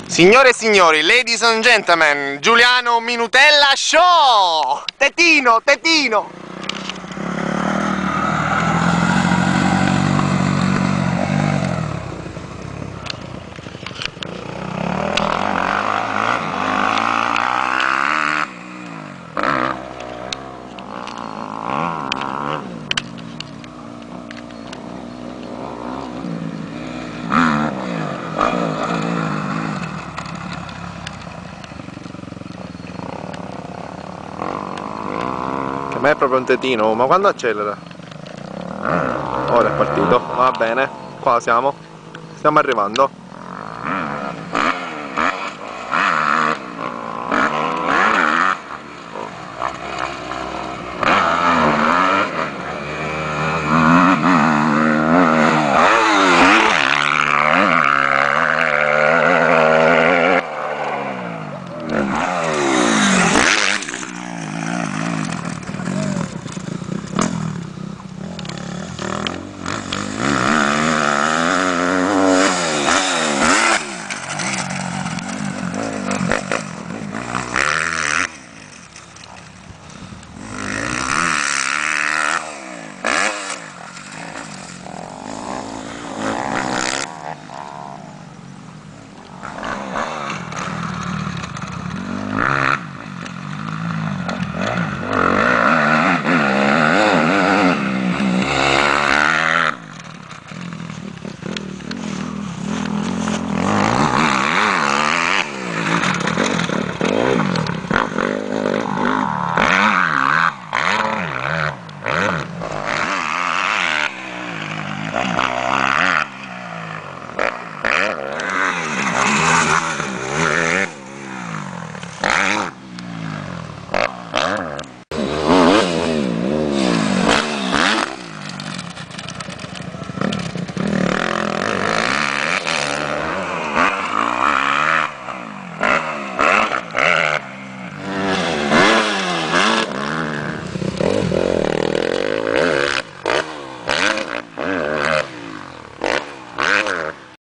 Signore e signori, ladies and gentlemen, Giuliano Minutella Show! Tetino, tetino! Che me è proprio un tetino, ma quando accelera? Ora è partito, va bene, qua siamo, stiamo arrivando.